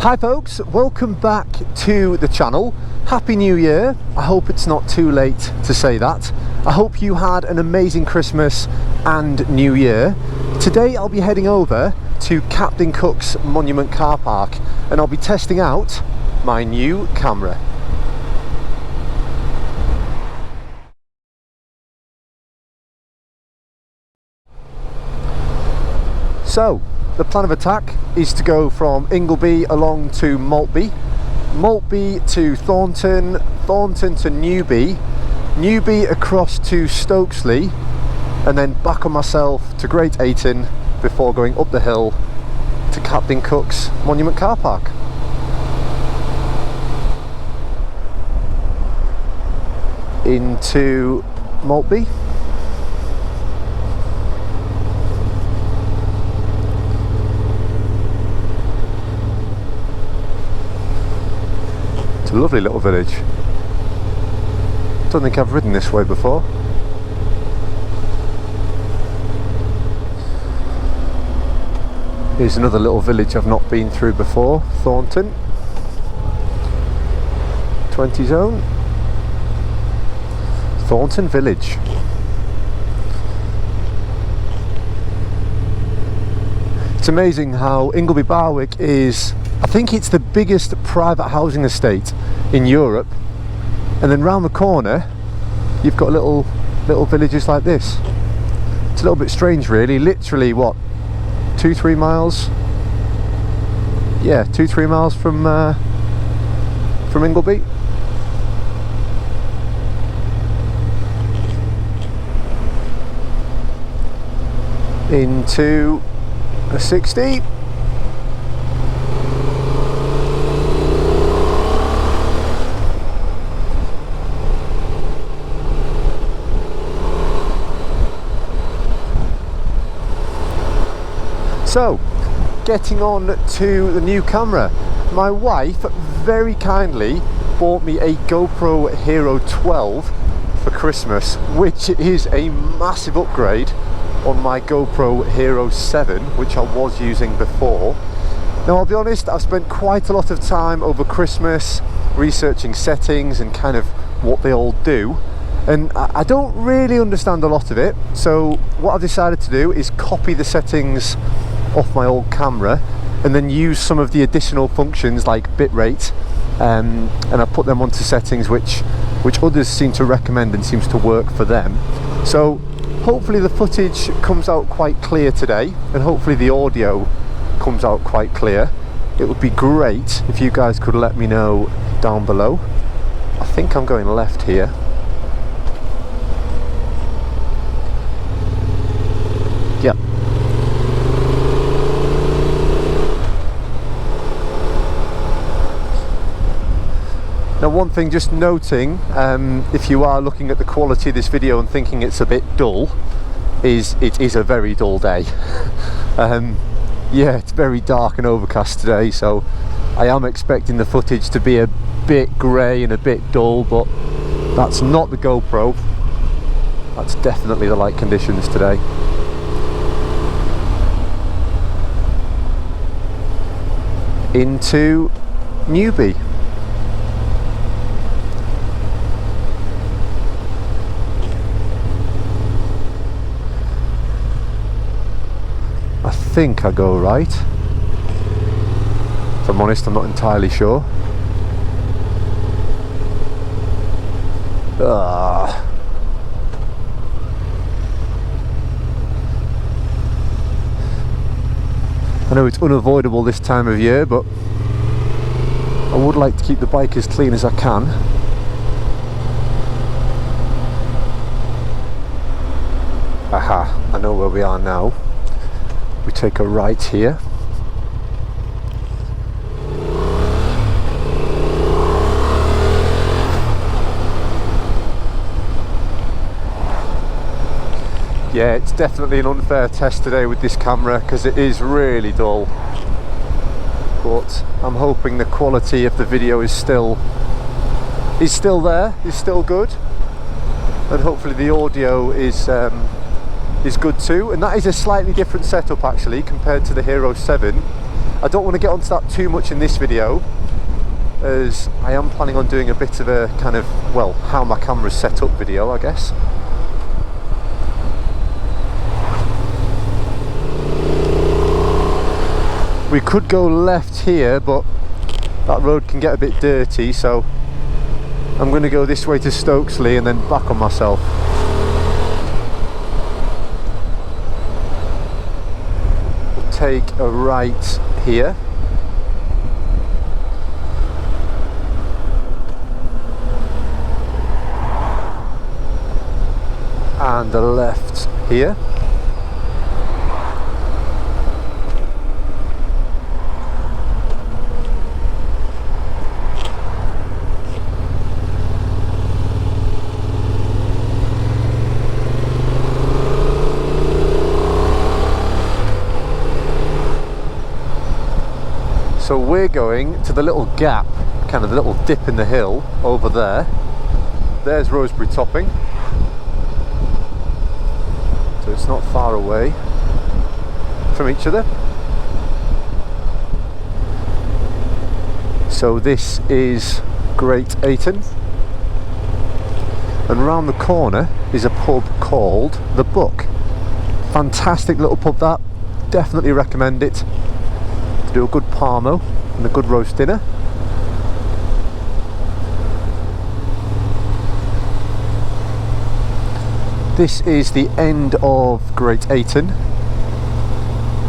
Hi folks, welcome back to the channel. Happy New Year. I hope it's not too late to say that. I hope you had an amazing Christmas and New Year. Today I'll be heading over to Captain Cook's Monument car park and I'll be testing out my new camera. So, the plan of attack is to go from Ingleby along to Maltby, Maltby to Thornton, Thornton to Newby, Newby across to Stokesley, and then back on myself to Great Ayton before going up the hill to Captain Cook's Monument car park. Into Maltby. It's a lovely little village. Don't think I've ridden this way before. Here's another little village I've not been through before, Thornton. 20 zone. Thornton village. It's amazing how Ingleby Barwick is, I think it's the biggest private housing estate in Europe, and then round the corner you've got little villages like this. It's a little bit strange really, literally what, 2-3 miles? Yeah, 2-3 miles from Ingleby. Into a 60. So, getting on to the new camera. My wife very kindly bought me a GoPro Hero 12 for Christmas, which is a massive upgrade on my GoPro Hero 7, which I was using before. Now I'll be honest, I've spent quite a lot of time over Christmas researching settings and kind of what they all do, and I don't really understand a lot of it, so what I've decided to do is copy the settings off my old camera and then use some of the additional functions like bitrate, and I put them onto settings which others seem to recommend and seems to work for them. So hopefully the footage comes out quite clear today, and hopefully the audio comes out quite clear. It would be great if you guys could let me know down below. I think I'm going left here. Yep. Now one thing just noting, if you are looking at the quality of this video and thinking it's a bit dull, is it is a very dull day. Yeah, it's very dark and overcast today, so I am expecting the footage to be a bit grey and a bit dull, but that's not the GoPro. That's definitely the light conditions today. Into Newby. I think I go right. If I'm honest, I'm not entirely sure. I know it's unavoidable this time of year, but I would like to keep the bike as clean as I can. Aha, I know where we are now. We take a right here. Yeah, it's definitely an unfair test today with this camera because it is really dull. But I'm hoping the quality of the video is still there, is still good. And hopefully the audio is good too, and that is a slightly different setup actually compared to the Hero 7. I don't want to get onto that too much in this video, as I am planning on doing a bit of a kind of, well, how my camera's set up video, I guess. We could go left here, but that road can get a bit dirty, so I'm going to go this way to Stokesley and then back on myself. We'll take a right here. And a left here. So we're going to the little gap, kind of the little dip in the hill over there. There's Rosebery Topping. So it's not far away from each other. So this is Great Ayton. And round the corner is a pub called The Buck. Fantastic little pub that. Definitely recommend it. Do a good parmo and a good roast dinner. This is the end of Great Ayton,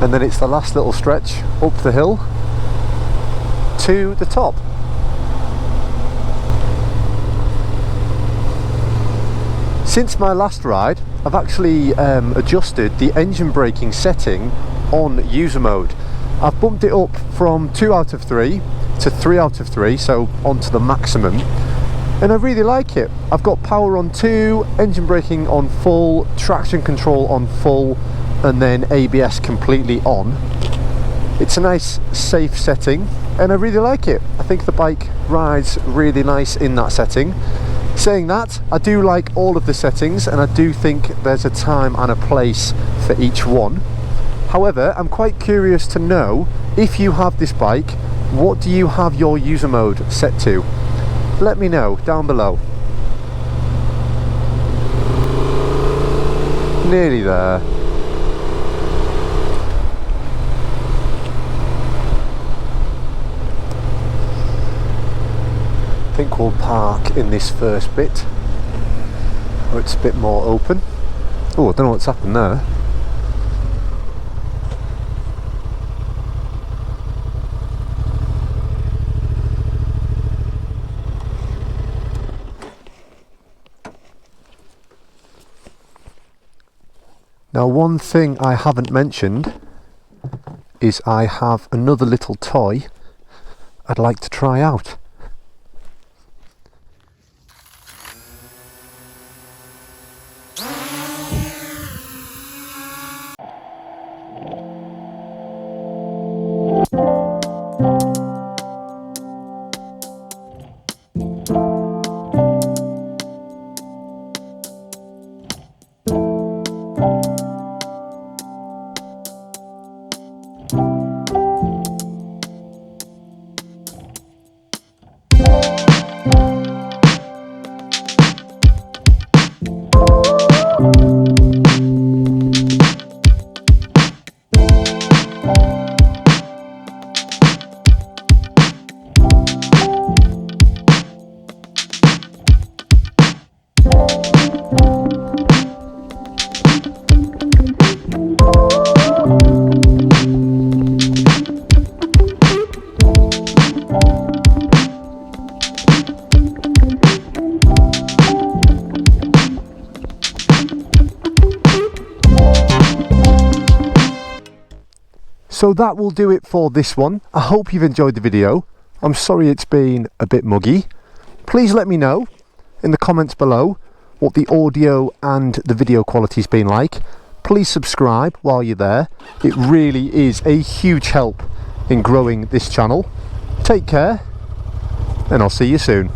and then it's the last little stretch up the hill to the top. Since my last ride, I've actually adjusted the engine braking setting on user mode. I've bumped it up from 2 out of 3 to 3 out of 3, so onto the maximum, and I really like it. I've got power on 2, engine braking on full, traction control on full, and then ABS completely on. It's a nice safe setting and I really like it. I think the bike rides really nice in that setting. Saying that, I do like all of the settings and I do think there's a time and a place for each one. However, I'm quite curious to know, if you have this bike, what do you have your user mode set to? Let me know down below. Nearly there. I think we'll park in this first bit, where it's a bit more open. Oh, I don't know what's happened there. Now, one thing I haven't mentioned is I have another little toy I'd like to try out. So that will do it for this one. I hope you've enjoyed the video. I'm sorry it's been a bit muggy. Please let me know in the comments below what the audio and the video quality's been like. Please subscribe while you're there. It really is a huge help in growing this channel. Take care, and I'll see you soon.